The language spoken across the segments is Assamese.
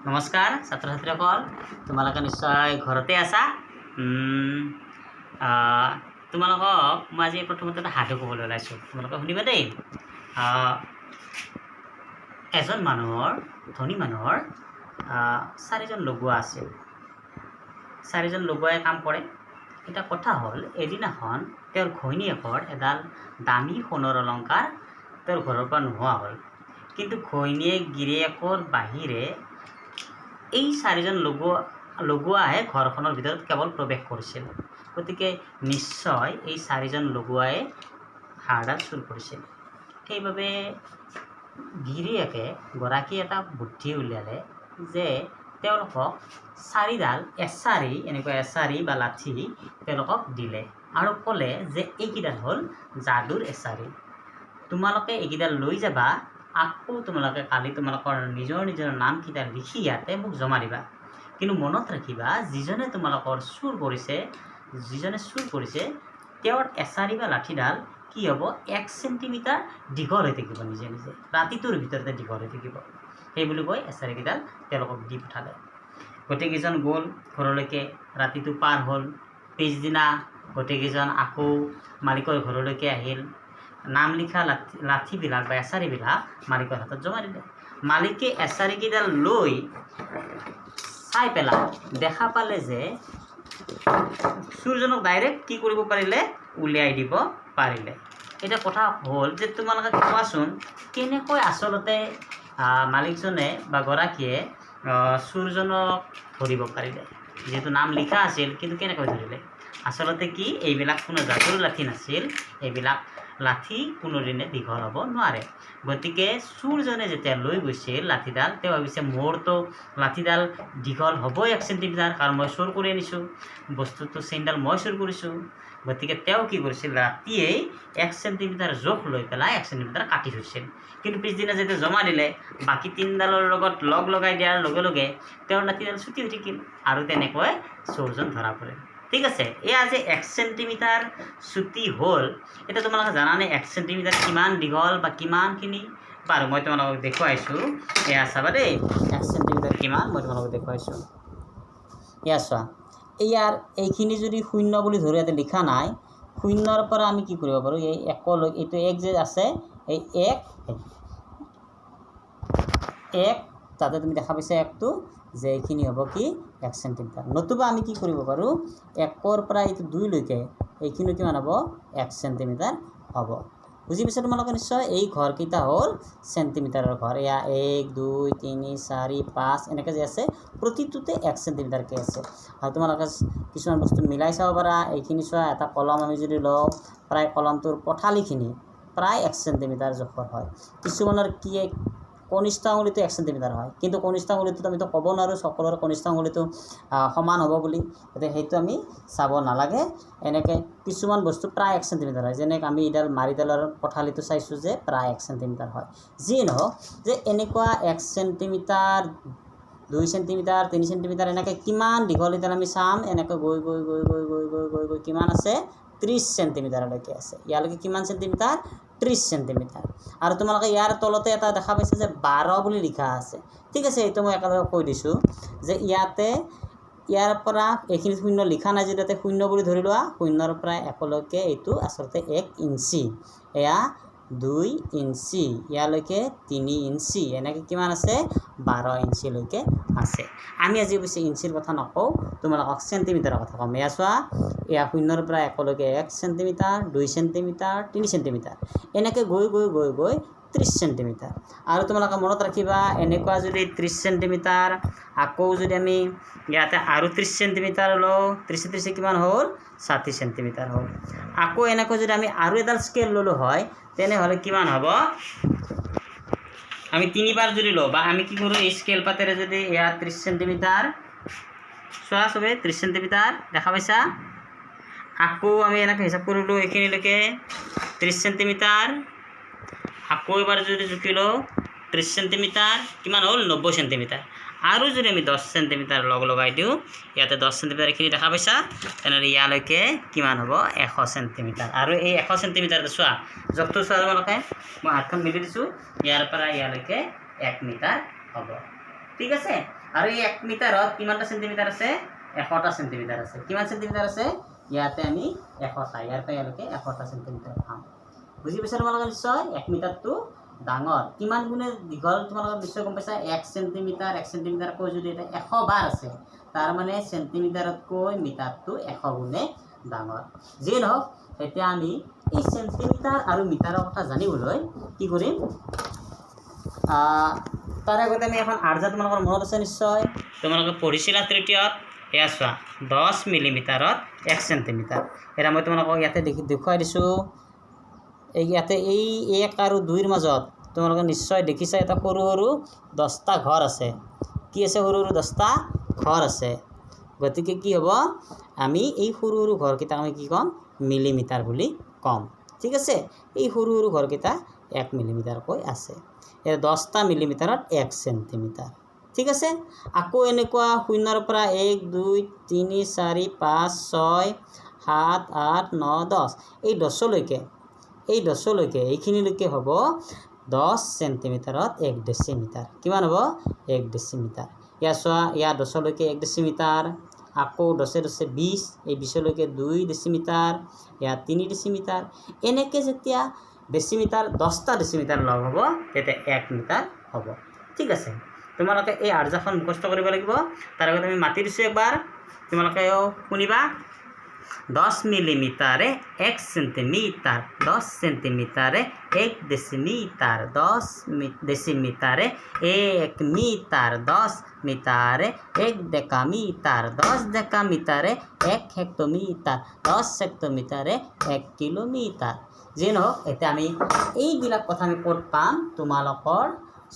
নমস্কাৰ ছাত্ৰ ছাত্ৰীসকল, তোমালোকে নিশ্চয় ঘৰতে আছা। তোমালোকক মই আজি প্ৰথমতে এটা সাধু ক'বলৈ ওলাইছোঁ, তোমালোকে শুনিবা দেই। এজন মানুহৰ ধনী মানুহৰ চাৰিজন লগুৱা আছিল। চাৰিজন লগুৱাই কাম কৰে। এটা কথা হ'ল, এদিনাখন তেওঁৰ ঘৈণীয়েকৰ এডাল দামী সোণৰ অলংকাৰ তেওঁৰ ঘৰৰ পৰা নোহোৱা হ'ল। কিন্তু ঘৈণীয়েক গিৰিয়েকৰ বাহিৰে এই চাৰিজন লগুৱাহে ঘৰখনৰ ভিতৰত কেৱল প্ৰৱেশ কৰিছিল। গতিকে নিশ্চয় এই চাৰিজন লগুৱাই হাড়ডাল চুৰ কৰিছিল। সেইবাবে গিৰিয়েকে এটা বুদ্ধি উলিয়ালে যে তেওঁলোকক চাৰিডাল এছাৰি বা লাঠি তেওঁলোকক দিলে আৰু ক'লে যে এইকেইডাল হ'ল যাদুৰ এছাৰি। তোমালোকে এইকেইডাল লৈ যাবা, আকৌ তোমালোকে কালি তোমালোকৰ নিজৰ নামকেইটা লিখি ইয়াতে মোক জমা দিবা। কিন্তু মনত ৰাখিবা, যিজনে চুৰ কৰিছে তেওঁৰ এছাৰি বা লাঠিডাল কি হ'ব, 1 চেণ্টিমিটাৰ দীঘল হৈ থাকিব, নিজে ৰাতিটোৰ ভিতৰতে দীঘল হৈ থাকিব। সেই বুলি কৈ এছাৰিকেইডাল তেওঁলোকক দি পঠালে। গোটেইকেইজন গ'ল ঘৰলৈকে। ৰাতিটো পাৰ হ'ল। পিছদিনা গোটেইকেইজন আকৌ মালিকৰ ঘৰলৈকে আহিল। নাম লিখা লাঠিবিলাক বা এছাৰিবিলাক মালিকৰ হাতত জমা দিলে। মালিকে এছাৰিকেইডাল লৈ চাই পেলাই দেখা পালে যে চুৰজনক ডাইৰেক্ট কি কৰিব পাৰিলে, উলিয়াই দিব পাৰিলে। এটা কথা হ'ল যে তোমালোকে কোৱাচোন, কেনেকৈ আচলতে মালিকজনে বা গৰাকীয়ে চুৰজনক ধৰিব পাৰিলে? যিহেতু নাম লিখা আছিল, কিন্তু কেনেকৈ ধৰিলে? আচলতে কি, এইবিলাক কোনো যাদুৰ লাঠি নাছিল। এইবিলাক লাঠি কোনোদিনে দীঘল হ'ব নোৱাৰে। গতিকে চুৰজনে যেতিয়া লৈ গৈছিল লাঠিডাল, তেওঁ ভাবিছে মোৰতো লাঠিডাল দীঘল হ'বই 1 চেণ্টিমিটাৰ, কাৰণ মই চুৰ কৰি আনিছোঁ বস্তুটো, চেইনডাল মই চুৰ কৰিছোঁ। গতিকে তেওঁ কি কৰিছিল, ৰাতিয়েই 1 চেণ্টিমিটাৰ জোখ লৈ পেলাই 1 চেণ্টিমিটাৰ কাটি থৈছিল। কিন্তু পিছদিনা যেতিয়া জমা দিলে, বাকী 3ডালৰ লগত লগাই দিয়াৰ লগে লগে তেওঁৰ লাঠিডাল চুটি হৈ থাকিল আৰু তেনেকৈ চোৰজন ধৰা পৰিল। ঠিক আছে, এয়া যে 1 চেণ্টিমিটাৰ চুটি হ'ল, এতিয়া তোমালোকে জানানে 1 চেণ্টিমিটাৰ কিমান দীঘল বা কিমানখিনি? বাৰু মই তোমালোকক দেখুৱাইছোঁ। এয়া চাবা দেই, 1 চেণ্টিমিটাৰ কিমান মই তোমালোকক দেখুৱাইছোঁ। এয়া চোৱা, এইখিনি যদি 0 বুলি ধৰি ইয়াতে লিখা নাই, 0ৰ পৰা আমি কি কৰিব পাৰোঁ, এই 1লৈ, এইটো 1 যে আছে, এই 1 তাতে তুমি দেখা পাইছা 1টো, যে এইখিনি হ'ব কি 1 চেণ্টিমিটাৰ। নতুবা আমি কি কৰিব পাৰোঁ, 1ৰ পৰা এইটো 2লৈকে এইখিনি কিমান হ'ব, 1 চেণ্টিমিটাৰ হ'ব। বুজি পাইছা তোমালোকে নিশ্চয়? এই ঘৰকেইটা হ'ল চেণ্টিমিটাৰৰ ঘৰ। এয়া 1 2 3 4 5 এনেকৈ যে আছে, প্ৰতিটোতে 1 চেণ্টিমিটাৰকৈ আছে। আৰু তোমালোকে কিছুমান বস্তু মিলাই চাব পাৰা। এইখিনি চোৱা, এটা কলম আমি যদি লওঁ, প্ৰায় কলমটোৰ পঠালিখিনি প্ৰায় 1 চেণ্টিমিটাৰ জোখৰ হয়। কিছুমানৰ কি কনিষ্ঠ আঙুলিটো 1 চেণ্টিমিটাৰ হয়, কিন্তু কনিষ্ঠ আঙুলিটোত আমিতো ক'ব নোৱাৰোঁ সকলোৰে কনিষ্ঠ আঙুলিটো সমান হ'ব বুলি। গতিকে সেইটো আমি চাব নালাগে। এনেকৈ কিছুমান বস্তু প্ৰায় 1 চেণ্টিমিটাৰ হয়, যেনে আমি মাৰিডালৰ পঠালিটো চাইছোঁ যে প্ৰায় 1 চেণ্টিমিটাৰ হয়। যিয়ে নহওক, যে এনেকুৱা 1 চেণ্টিমিটাৰ 2 চেণ্টিমিটাৰ 3 চেণ্টিমিটাৰ এনেকৈ কিমান দীঘল এডাল আমি চাম। এনেকৈ গৈ গৈ গৈ গৈ গৈ গৈ গৈ গৈ কিমান আছে, 30 চেণ্টিমিটাৰলৈকে আছে। ইয়ালৈকে কিমান চেণ্টিমিটাৰ, 30 চেণ্টিমিটাৰ। আৰু তোমালোকে ইয়াৰ তলতে এটা দেখা পাইছে যে 12 বুলি লিখা আছে। ঠিক আছে, এইটো মই একেলগে কৈ দিছোঁ যে ইয়াৰ পৰা এইখিনি 0 লিখা নাই, যদি ইয়াতে 0 বুলি ধৰি লোৱা, 0ৰ পৰা 1লৈকে এইটো আচলতে 1 ইঞ্চি। এয়া 2 ইঞ্চি, ইয়ালৈকে 3 ইঞ্চি, এনেকৈ কিমান আছে, 12 ইঞ্চিলৈকে আছে। আমি আজি অৱশ্যে ইঞ্চিৰ কথা নকওঁ, তোমালোকক চেণ্টিমিটাৰৰ কথা ক'ম। এয়া চোৱা, এয়া 0ৰ পৰা 1লৈকে 1 চেণ্টিমিটাৰ, 2 চেণ্টিমিটাৰ, 3 চেণ্টিমিটাৰ, এনেকৈ গৈ গৈ গৈ গৈ 30 চেণ্টিমিটাৰ। আৰু তোমালোকে মনত ৰাখিবা, এনেকুৱা যদি 30 চেণ্টিমিটাৰ, আকৌ যদি আমি ইয়াতে আৰু 30 চেণ্টিমিটাৰ লওঁ, 30 কিমান হ'ল, 60 চেণ্টিমিটাৰ হ'ল। আকৌ এনেকৈ যদি আমি আৰু এডাল স্কেল ল'লোঁ হয়, তেনেহ'লে কিমান হ'ব, আমি 3বাৰ যদি লওঁ, বা আমি কি কৰোঁ, এই স্কেল পাতেৰে যদি এয়া 30 চেণ্টিমিটাৰ চোৱা চবে, 30 চেণ্টিমিটাৰ দেখা পাইছা। আকৌ আমি এনেকৈ হিচাপ কৰিলোঁ এইখিনিলৈকে 30 চেণ্টিমিটাৰ। আকৌ এবাৰ যদি জুখি লওঁ 30 চেণ্টিমিটাৰ, কিমান হ'ল, 90 চেণ্টিমিটাৰ। আৰু যদি আমি 10 চেণ্টিমিটাৰ লগাই দিওঁ, ইয়াতে 10 চেণ্টিমিটাৰ এইখিনি দেখা পাইছা, তেনেহ'লে ইয়ালৈকে কিমান হ'ব, 100 চেণ্টিমিটাৰ। আৰু এই 100 চেণ্টিমিটাৰটো চোৱা, জোখটো চোৱা তোমালোকে, মই হাতখন মিলি দিছোঁ, ইয়াৰ পৰা ইয়ালৈকে 1 মিটাৰ হ'ব। ঠিক আছে, আৰু এই 1 মিটাৰত কিমানটা সেন্টিমিটাৰ আছে 100টা সেন্টিমিটাৰ আছে কিমান সেন্টিমিটাৰ আছে ইয়াতে আমি 100টা ইয়াৰ পৰা ইয়ালৈকে 100টা সেন্টিমিটাৰ পাম বুজি পাইছা তোমালোকে নিশ্চয় 1 মিটাৰটো ডাঙৰ কিমান গুণে দীঘল তোমালোকে নিশ্চয় গম পাইছা 1 সেন্টিমিটাৰ কৈ যদি এটা 100 বাৰ আছে তাৰ মানে সেন্টিমিটাৰতকৈ মিটাৰটো 100 গুণে ডাঙৰ যে নহওক এতিয়া আমি এই সেন্টিমিটাৰ আৰু মিটাৰৰ কথা জানিবলৈ কি কৰিম তাৰ আগতে আমি এখন আৰ্জা তোমালোকৰ মনত আছে নিশ্চয় তোমালোকে পঢ়িছিলা তৃতীয়ত এয়া চোৱা 10 মিলিমিটাৰত 1 সেন্টিমিটাৰ এটা মই তোমালোকক ইয়াতে দেখুৱাই দিছোঁ এই ইয়াতে এই 1 আৰু 2ৰ মাজত তোমালোকে নিশ্চয় দেখিছা এটা সৰু সৰু 10টা ঘৰ আছে কি আছে সৰু সৰু 10টা ঘৰ আছে গতিকে কি হ'ব আমি এই সৰু সৰু ঘৰকেইটা আমি কি ক'ম মিলিমিটাৰ বুলি ক'ম ঠিক আছে এই সৰু সৰু ঘৰকেইটা 1 মিলিমিটাৰকৈ আছে এই 10টা মিলিমিটাৰত 1 সেন্টিমিটাৰ ঠিক আছে আকৌ এনেকুৱা 0ৰ পৰা 1 2 3 4 5 6 7 8 9 10 এই 10 লৈকে এইখিনিলৈকে হ'ব 10 সেন্টিমিটাৰত 1 ডেচিমিটাৰ কিমান হ'ব 1 ডেচিমিটাৰ ইয়া চোৱা ইয়া 10 লৈকে 1 ডেচিমিটাৰ আকৌ 10 20 এই 20 লৈকে 2 ডেচিমিটাৰ ইয়া 3 ডেচিমিটাৰ এনেকৈ যেতিয়া ডেচিমিটাৰ 10টা ডেচিমিটাৰ লগ হ'ব তেতিয়া 1 মিটাৰ হ'ব ঠিক আছে তোমালোকে এই আৰ্জাখন মুখস্থ কৰিব লাগিব তাৰ আগতে আমি মাতি দিছোঁ একবাৰ তোমালোকেও শুনিবা 10 মিলিমিটাৰে 1 সেন্টিমিটাৰ 10 সেন্টিমিটাৰে 1 ডেচিমিটাৰ 10 ডেচিমিটাৰে 1 মিটাৰ 10 মিটাৰে 1 ডেকামিটাৰ 10 ডেকামিটাৰে 1 হেক্টমিটাৰ 10 হেক্টমিটাৰে 1 কিলোমিটাৰ যে নহওক এতিয়া আমি এইবিলাক কথা আমি ক'ত পাম তোমালোকৰ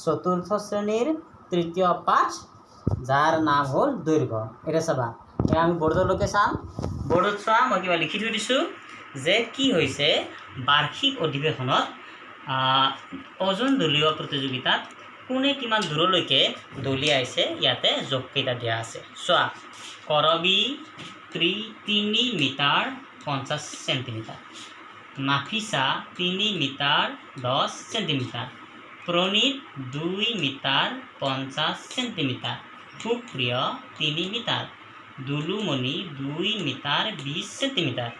চতুৰ্থ শ্ৰেণীৰ তৃতীয় পাঠ যাৰ নাম হ'ল দৈৰ্ঘ্য এটা চাবা এয়া আমি বৰ্ডলৈকে চাম বৰ্ডত চোৱা মই কিবা লিখি থৈ দিছোঁ যে কি হৈছে বাৰ্ষিক অধিৱেশনত ওজন দলীয় প্ৰতিযোগিতাত কোনে কিমান দূৰলৈকে দলিয়াইছে ইয়াতে জোখকেইটা দিয়া আছে চোৱা Karabi 3 metre 50 centimetre Nafisa 3 metre 10 centimetre Pranit 2 metre 50 centimetre Supriya 3 metre Dulumoni 2 metre 20 centimetre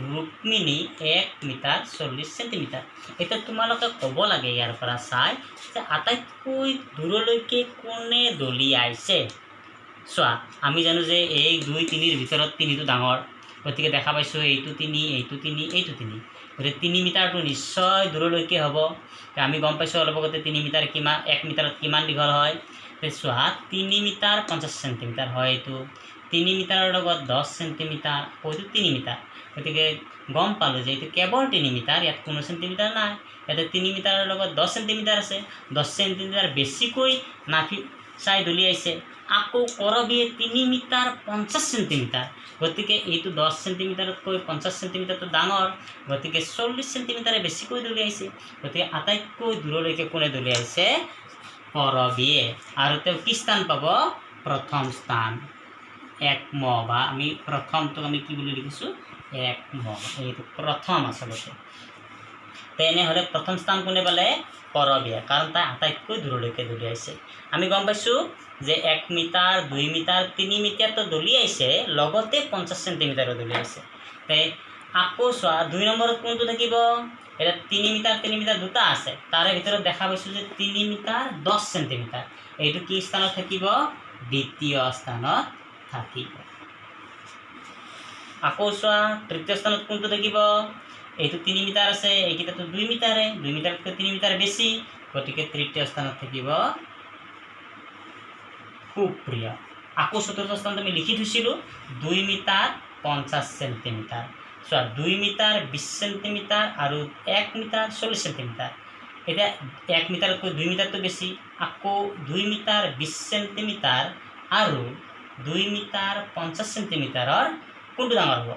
Rukmini 1 metre 40 centimetre এটা তোমালোকে ক'ব লাগে ইয়াৰ পৰা চাই যে আটাইতকৈ দূৰলৈকে কোনে দলিয়াইছে চোৱা আমি জানো যে 1 2 3ৰ ভিতৰত 3টো ডাঙৰ গতিকে দেখা পাইছোঁ এইটো 3 এইটো 3 এইটো 3 গতিকে 3 মিটাৰটো নিশ্চয় দূৰলৈকে হ'ব আমি গম পাইছোঁ অলপ আগতে 3 মিটাৰ কিমান 1 মিটাৰত কিমান দীঘল হয় চোৱা 3 মিটাৰ 50 সেন্টিমিটাৰ হয় এইটো 3 মিটাৰৰ লগত 10 সেন্টিমিটাৰ হয়তো 3 মিটাৰ গতিকে গম পালোঁ যে এইটো কেৱল 3 মিটাৰ ইয়াত কোনো সেন্টিমিটাৰ নাই ইয়াতে 3 মিটাৰৰ লগত 10 সেন্টিমিটাৰ আছে 10 সেন্টিমিটাৰ বেছিকৈ নাফিসাই দলিয়াইছে আকৌ কৰবীয়ে 3 মিটাৰ 50 সেন্টিমিটাৰ গতিকে এইটো 10 সেন্টিমিটাৰতকৈ 50 সেন্টিমিটাৰটো ডাঙৰ গতিকে 40 সেন্টিমিটাৰে বেছিকৈ দলিয়াইছে গতিকে আটাইতকৈ দূৰলৈকে কোনে দলিয়াইছে কৰবীয়ে আৰু তেওঁ কি স্থান পাব প্ৰথম স্থান 1 ম বা আমি প্ৰথমটোক আমি কি বুলি লিখিছোঁ 1 ম এইটো প্ৰথম আচলতে তেনেহ'লে প্ৰথম স্থান কোনে পালে কৰবীয়ে কাৰণ তাই আটাইতকৈ দূৰলৈকে দলিয়াইছে আমি গম পাইছোঁ যে 1 মিটাৰ 2 মিটাৰ 3 মিটাৰটো দলিয়াইছে লগতে 50 সেন্টিমিটাৰো দলিয়াইছে তাই আকৌ চোৱা 2 নম্বৰত কোনটো থাকিব এটা 3 মিটাৰ দুটা আছে তাৰে ভিতৰত দেখা পাইছোঁ যে 3 মিটাৰ 10 সেন্টিমিটাৰ এইটো কি স্থানত থাকিব দ্বিতীয় স্থানত থাকিব আকৌ চোৱা তৃতীয় স্থানত কোনটো থাকিব এইটো 3 মিটাৰ আছে এইকেইটাতো 2 মিটাৰতকৈ 3 মিটাৰ বেছি গতিকে তৃতীয় স্থানত থাকিব সুপ্ৰিয় আকৌ চতুৰ্থ স্থানত আমি লিখি থৈছিলোঁ 2 মিটাৰ 50 সেন্টিমিটাৰ চোৱা 2 মিটাৰ 20 সেন্টিমিটাৰ আৰু 1 মিটাৰ 40 সেন্টিমিটাৰ এতিয়া 1 মিটাৰতকৈ 2 মিটাৰটো বেছি আকৌ 2 মিটাৰ 20 সেন্টিমিটাৰ আৰু 2 মিটাৰ 50 সেন্টিমিটাৰৰ কোনটো ডাঙৰ হ'ব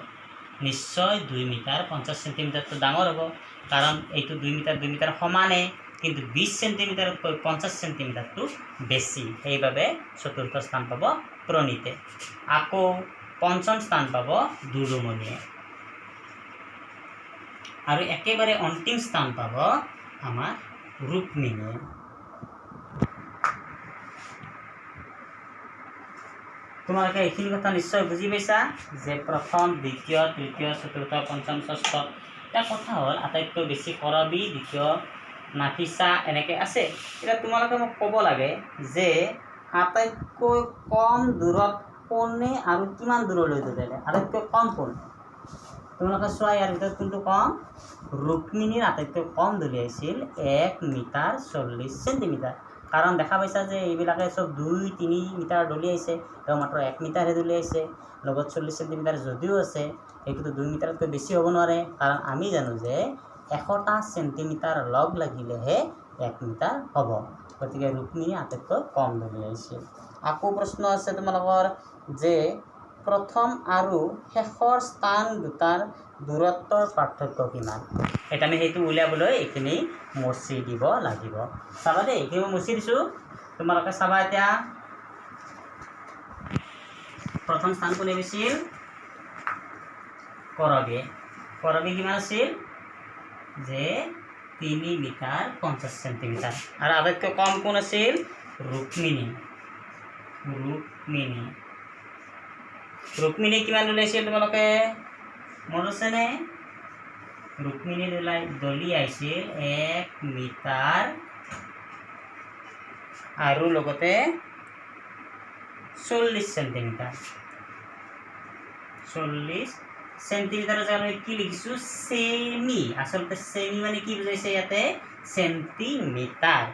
নিশ্চয় 2 মিটাৰ 50 সেন্টিমিটাৰটো ডাঙৰ হ'ব কাৰণ এইটো 2 মিটাৰ সমানে কিন্তু 20 সেন্টিমিটাৰতকৈ 50 সেন্টিমিটাৰটো বেছি সেইবাবে চতুৰ্থ স্থান পাব প্ৰণীতে আকৌ পঞ্চম স্থান পাব দুলুমণিয়ে আৰু একেবাৰে অন্তিম স্থান পাব আমাৰ ৰুক্মিণীয়ে তোমালোকে এইখিনি কথা নিশ্চয় বুজি পাইছা যে প্ৰথম দ্বিতীয় তৃতীয় চতুৰ্থ পঞ্চম ষষ্ঠ। এটা কথা হ'ল আটাইতকৈ বেছি কৰবী, দ্বিতীয় নাফিছা এনেকৈ আছে। এতিয়া তোমালোকে মোক ক'ব লাগে যে আটাইতকৈ কম দূৰত কোনে আৰু কিমান দূৰলৈ দলিয়ালে। আটাইতকৈ কম কোন? তোমালোকে চোৱা ইয়াৰ ভিতৰত কোনটো কম? ৰুক্মিণীৰ আটাইতকৈ কম দলিয়াইছিল 1 মিটাৰ 40 চেণ্টিমিটাৰ। কাৰণ দেখা পাইছা যে এইবিলাকে চব 2-3 মিটাৰ দলিয়াইছে, তেওঁ মাত্ৰ 1 মিটাৰহে দলিয়াইছে। লগত 40 চেণ্টিমিটাৰ যদিও আছে, সেইটোতো 2 মিটাৰতকৈ বেছি হ'ব নোৱাৰে। কাৰণ আমি জানো যে 100টা চেণ্টিমিটাৰ লগ লাগিলেহে 1 মিটাৰ হ'ব। গতিকে ৰুক্মিণী আটাইতকৈ কম দলিয়াইছিল। আকৌ প্ৰশ্ন আছে তোমালোকৰ যে প্ৰথম আৰু শেষৰ স্থান দুটাৰ দূৰত্বৰ পাৰ্থক্য কিমান? এটা আমি সেইটো উলিয়াবলৈ এইখিনি মচি দিব লাগিব। চাবা দেই, এইখিনি মই মচি দিছোঁ, তোমালোকে চাবা। এতিয়া প্ৰথম স্থান কোনে পাইছিল? কৰবীয়ে। কৰবী কিমান আছিল? যে 3 মিটাৰ 50 চেণ্টিমিটাৰ। আৰু আটাইতকৈ কম কোন আছিল? ৰুক্মিণী। ৰুক্মিণী কিমান দলিয়াইছিল তোমালোকে মনত আছেনে? ৰুক্মিণী দলিয়াইছিল 1 মিটাৰ আৰু লগতে 40 চেণ্টিমিটাৰ। 40 চেণ্টিমিটাৰৰ জেগাত আমি কি লিখিছোঁ? চেমি। আচলতে চেমি মানে কি বুজাইছে ইয়াতে? চেণ্টিমিটাৰ।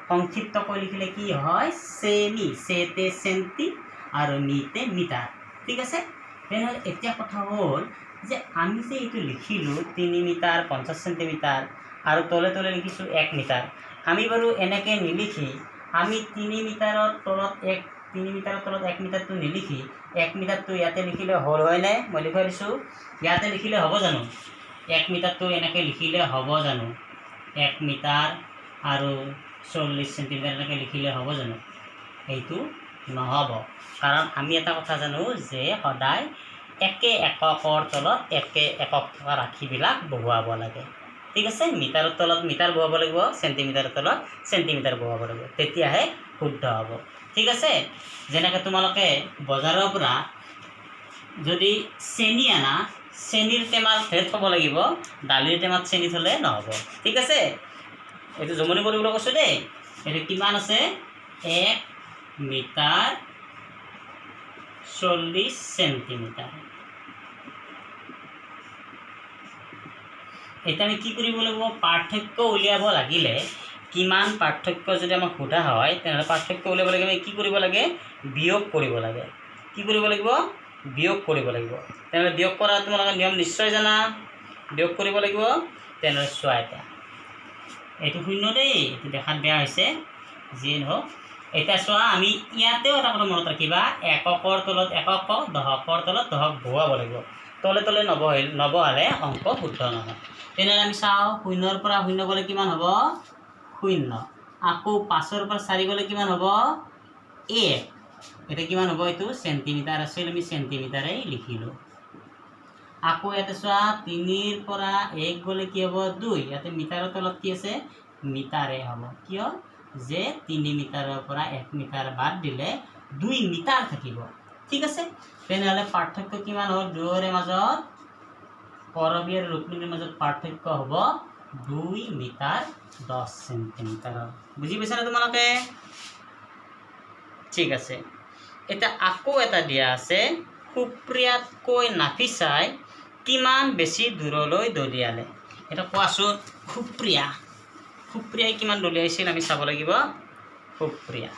সংক্ষিপ্তকৈ লিখিলে কি হয়? চেমি। চেতে চেণ্টি আৰু মিতে মিটাৰ। ঠিক আছে? তেনেহ'লে এতিয়া কথা হ'ল যে আমি যে এইটো লিখিলোঁ 3 মিটাৰ 50 চেণ্টিমিটাৰ আৰু তলে তলে লিখিছোঁ 1 মিটাৰ। আমি বাৰু এনেকৈ নিলিখি আমি 3 মিটাৰৰ তলত 1 মিটাৰটো নিলিখি 1 মিটাৰটো ইয়াতে লিখিলে হ'ল হয়নে? মই লিখাই দিছোঁ। ইয়াতে লিখিলে হ'ব জানো? 1 মিটাৰটো এনেকৈ লিখিলে হ'ব জানো? 1 মিটাৰ আৰু 40 চেণ্টিমিটাৰ এনেকৈ লিখিলে হ'ব জানো? এইটো নহ'ব। কাৰণ আমি এটা কথা জানো যে সদায় একে এককৰ তলত একে একক থকা ৰাশিবিলাক বহুৱাব লাগে। ঠিক আছে? মিটাৰৰ তলত মিটাৰ বহুৱাব লাগিব, চেণ্টিমিটাৰৰ তলত চেণ্টিমিটাৰ বহুৱাব লাগিব, তেতিয়াহে শুদ্ধ হ'ব। ঠিক আছে? যেনেকৈ তোমালোকে বজাৰৰ পৰা যদি চেনি আনা, চেনিৰ টেমাত থ'ব লাগিব, দালিৰ টেমাত চেনি থ'লে নহ'ব। ঠিক আছে? এইটো জমনি কৰিবলৈ কৈছোঁ দেই। এইটো কিমান আছে? 1 মিটাৰ 40 চেণ্টিমিটাৰ। এতিয়া আমি কি কৰিব লাগিব? পাৰ্থক্য উলিয়াব লাগিলে কিমান পাৰ্থক্য যদি আমাক সোধা হয়, তেনেহ'লে পাৰ্থক্য উলিয়াব লাগে আমি কি কৰিব লাগে? বিয়োগ কৰিব লাগে। কি কৰিব লাগিব? বিয়োগ কৰিব লাগিব। তেনেহ'লে বিয়োগ কৰা তোমালোকে নিয়ম নিশ্চয় জানা। বিয়োগ কৰিব লাগিব। তেনেহ'লে চোৱা, এতিয়া এইটো 0 দেই, এইটো দেখাত বেয়া হৈছে, যিয়ে নহওক। এতিয়া চোৱা, আমি ইয়াতেও এটা কথা মনত ৰাখিবা, এককৰ তলত একক, দশকৰ তলত দশক বহুৱাব লাগিব। তলে তলে নবহালে অংক শুদ্ধ নহয়। তেনেহ'লে আমি চাওঁ, 0ৰ পৰা 0 গ'লে কিমান হ'ব? 0। আকৌ 5ৰ পৰা 4 গ'লে কিমান হ'ব? 1। এতিয়া কিমান হ'ব? এইটো চেণ্টিমিটাৰ আছিল, আমি চেণ্টিমিটাৰেই লিখিলোঁ। আকৌ ইয়াতে চোৱা, 3ৰ পৰা 1 গ'লে কি হ'ব? 2। ইয়াতে মিটাৰৰ তলত কি আছে? মিটাৰে হ'ব। কিয়? যে 3 মিটাৰৰ পৰা 1 মিটাৰ বাদ দিলে 2 মিটাৰ থাকিব। ঠিক আছে? তেনেহ'লে পাৰ্থক্য কিমান হ'ল দুয়োৰে মাজত? কৰবী আৰু ৰুক্মিণীৰ মাজত পাৰ্থক্য হ'ব 2 মিটাৰ 10 চেণ্টিমিটাৰৰ। বুজি পাইছানে তোমালোকে? ঠিক আছে। এতিয়া আকৌ এটা দিয়া আছে, সুপ্ৰিয়াতকৈ নাফিছাই কিমান বেছি দূৰলৈ দলিয়ালে? এটা কোৱাচোন। সুপ্ৰিয়াই কিমান দলিয়াইছিল আমি চাব লাগিব। সুপ্ৰিয়া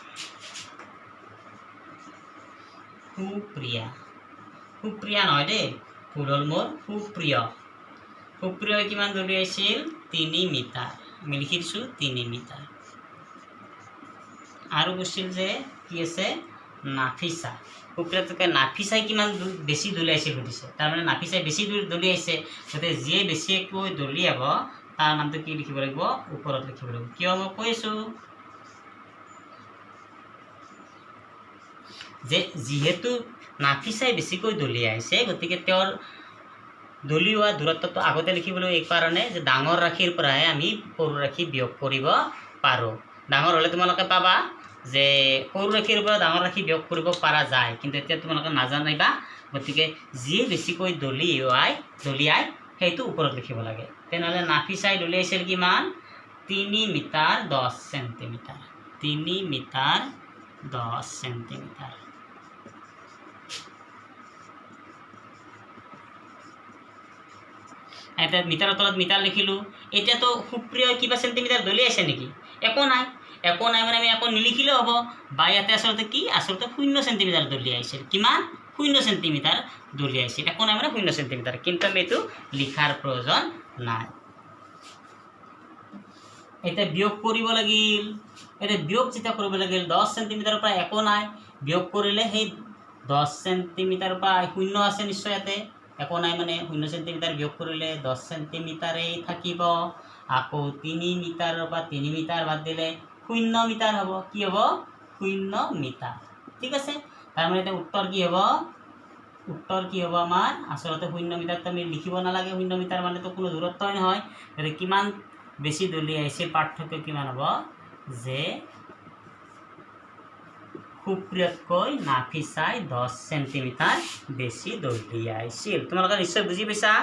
নহয় দেই, ভুল হ'ল মোৰ, সুপ্ৰিয়াই কিমান দলিয়াইছিল? 3 মিটাৰ। আমি লিখি দিছোঁ 3 মিটাৰ। আৰু কৈছিল যে কি আছে? নাফিছা। সুপ্ৰিয়াতকৈ নাফিছাই কিমান বেছি দলিয়াইছিল সুধিছে। তাৰমানে নাফিছাই বেছি দলিয়াইছে, গতিকে যিয়ে বেছিকৈ দলিয়াব তাৰ নামটো কি লিখিব লাগিব? ওপৰত লিখিব লাগিব। কিয়? মই কৈ আছোঁ যে যিহেতু নাফিছাই বেছিকৈ দলিয়াইছে, গতিকে তেওঁৰ দলিওৱা দূৰত্বটো আগতে লিখিবলৈ এই কাৰণে যে ডাঙৰ ৰাশিৰ পৰাহে আমি সৰু ৰাশি বিয়োগ কৰিব পাৰোঁ। ডাঙৰ হ'লে তোমালোকে পাবা যে সৰু ৰাশিৰ পৰা ডাঙৰ ৰাশি বিয়োগ কৰিব পৰা যায়, কিন্তু এতিয়া তোমালোকে নাজানিবা, গতিকে যিয়ে বেছিকৈ দলিয়াই সেইটো ওপৰত লিখিব লাগে। তেনেহ'লে নাফিছাই দলিয়াইছিল কিমান? 3 মিটাৰ 10 চেণ্টিমিটাৰ। 3 metre 10 centimetre. এতিয়া মিটাৰৰ তলত মিটাৰ লিখিলোঁ। এতিয়াতো সুপ্ৰিয়ই কিবা চেণ্টিমিটাৰ দলিয়াইছে নেকি? একো নাই। একো নাই মানে আমি একো নিলিখিলেও হ'ব। বা ইয়াতে আচলতে কি? আচলতে 0 চেণ্টিমিটাৰ দলিয়াইছিল। কিমান? 0 চেণ্টিমিটাৰ দলিয়াইছিল। একো নাই মানে 0 চেণ্টিমিটাৰ, কিন্তু আমি এইটো লিখাৰ প্ৰয়োজন নাই। এতিয়া বিয়োগ কৰিব লাগিল। এতিয়া বিয়োগ যেতিয়া কৰিব লাগিল, 10 চেণ্টিমিটাৰৰ পৰা একো নাই, বিয়োগ কৰিলে সেই 10 চেণ্টিমিটাৰৰ পৰা 0 আছে নিশ্চয় ইয়াতে, একো নাই মানে 0 চেণ্টিমিটাৰ বিয়োগ কৰিলে 10 চেণ্টিমিটাৰেই থাকিব। আকৌ 3 মিটাৰৰ পৰা 3 মিটাৰ বাদ দিলে 0 মিটাৰ হ'ব। কি হ'ব? 0 মিটাৰ। ঠিক আছে, তাৰমানে এতিয়া উত্তৰ কি হ'ব? উত্তৰ কি হ'ব আমাৰ? আচলতে 0 মিটাৰটো আমি লিখিব নালাগে। 0 মিটাৰ মানেতো কোনো দূৰত্বই নহয়। গতিকে কিমান বেছি দলিয়াইছিল, পাৰ্থক্য কিমান হ'ব? যে সুপ্ৰিয়তকৈ নাফিছাই 10 চেণ্টিমিটাৰ বেছি দলিয়াইছিল। তোমালোকে নিশ্চয় বুজি পাইছা।